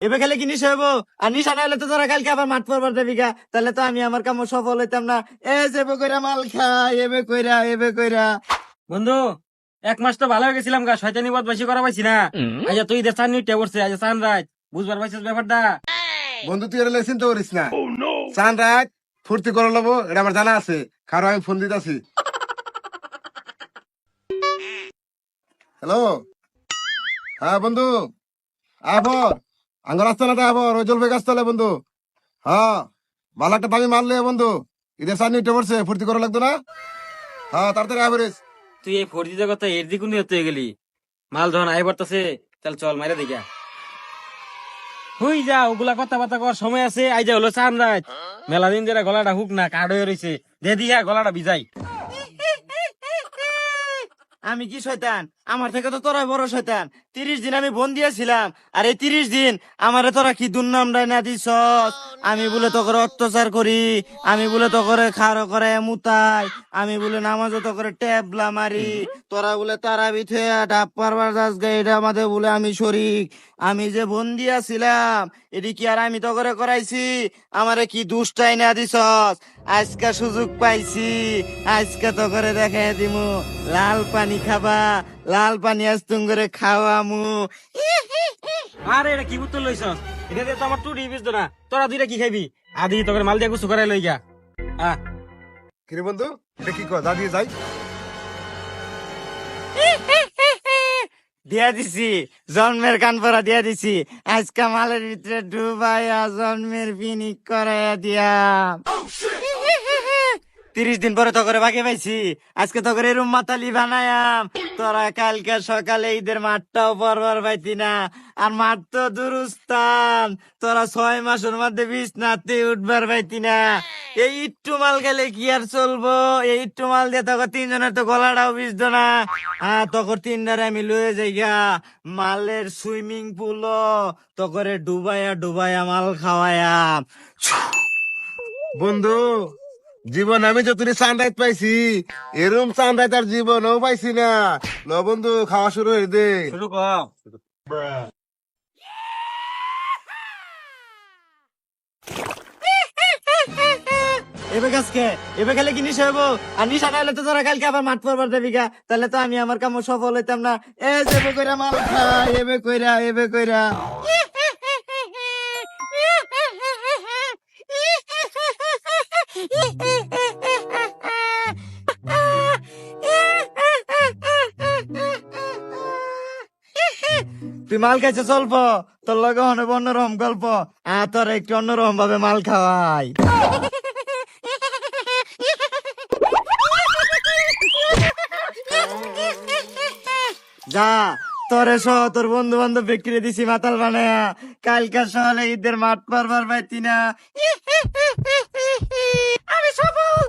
এবার খেলে কি নিশা হইব? আর নিশা না হলে তো তোরা কালকে আবার মাঠ পড়বার দেবি গা, তাহলে তো আমি আমার কাম সফল হইতাম না। যাবো কইরা মাল খাই, এবে কইরা। বন্ধু, 1 মাস তো ভালো হয়ে গেছিলাম গা, শয়তানি বাদ বেশি করা পাইছি না। আচ্ছা তুই দেশ চান উঠে পড়ছে, আজ সানরাইজ বুঝবার পাইছিস ব্যাপারটা? বন্ধু তুই এর চিন্তা করিস না, চান রাত ফুর্তি করে লবো, এটা আমার জানা আছে। কারো আমি ফোন দিতেছি। হ্যালো, হ্যাঁ বন্ধু, আবর আঙ্গর আসতে না আবর ওই জলবে গাছ তলে বন্ধু। হ্যাঁ, ভালো একটা দামি মারলে বন্ধু, ঈদের চান উঠে পড়ছে, ফুর্তি করা লাগতো না। হ্যাঁ, তাড়াতাড়ি আবরিস। তুই এই ফোর দিতে কথা এর দিকে নিয়ে হয়ে গেলি। মাল ধন আই পড়তেছে, চল চল মাইরা দেখা। হুই যা, ওগুলা কথা বার্তা করার সময় আছে। আই যা হলো সানরাইজ, মেলা দিন ধরে গলাটা হুক না কাঠ হয়ে রয়েছে, দে দিয়া গলাটা ভিজাই। আমি কি শয়তান? আমার থেকে তো তোরা বড় শয়তান। 30 দিন আমি বন্দি ছিলাম, আর এই 30 দিন আমারে তোরা কি দুর্নাম না দিস। আমি বলে তো করে অত্যাচার করি, আমি বলে তো করে খাড়ো করে মুতাই, আমি বলে নামাজও তো করে ট্যাবলা মারি, তোরা বলে তারা বিথে ডাব পারবার যাস গে, এটা আমাদের বলে আমি শরিক। আমি যে বন্দি ছিলাম এটি কি আর আমি তো করে করাইছি? আমারে কি দুষ্টাই না দিস। আজকে সুযোগ পাইছি, আজকে তো করে দেখাই দিমু লাল পানি খাবা, লাল পানি আজ তুম করে খাওয়ামু। আরে এটা কি বুঝতে লইছ? এটা দিয়ে তো আমার টুটি বুঝতো না। তোরা দুইটা কি খাবি? আদি তোকে মাল দিয়ে গুছু করাই লই গা। আহ কিরে বন্ধু, এটা কি কর, দাঁড়িয়ে যাই। দিয়া দিছি, জন্মের কান পরা দিয়া দিছি। আজকে মালের ভিতরে ডুবাইয়া জন্মের পিনিক করাইয়া দিয়া 30 দিন পরে তো করে বাকি পাইছি। আজকে তো করে রুম মাতালি বানায়াম। তোরা কালকে সকালে ঈদের মাঠটাও পরবার পাইতি না, আর মাঠ তো দুরুস্থান। তোরা 6 মাসের মধ্যে বিছনাতে উঠবার পাইতি না। এই একটু মাল গেলে কি আর চলবো? এই একটু মাল দিয়ে তখন 3 জনের তো গলাটাও বিছতো না। তখন 3টারে আমি লয়ে যাইগা মালের সুইমিং পুল, তো করে ডুবাইয়া ডুবাইয়া মাল খাওয়ায়া। বন্ধু, জীবন আমি যতদিন সানরাইজ পাইছি, এরম সানরাইজ আর জীবনও পাইছি না। ল বন্ধু, খাওয়া শুরু হয়ে দে। শুরু কর। এবে গাছকে এবে খেলে কি নিশা হইব? আর নিশা না হলে তো তোরা কালকে আবার মাঠ পড়বার দেবি গা, তাহলে তো আমি আমার কাম সফল হইতাম না। যাবো কইরা মাল খাই, এবে কইরা। তুই মাল খাইছে চলব, তোর লগে অনেক অন্যরকম গল্প। তোর একটু অন্যরকম ভাবে মাল খাওয়াই। যা, তোরে সহ তোর বন্ধু বান্ধব বিক্রি দিছি মাতাল বানায়া। কালকার সকালে ঈদের মাঠ পারবার পাইতি না। আমি সফল।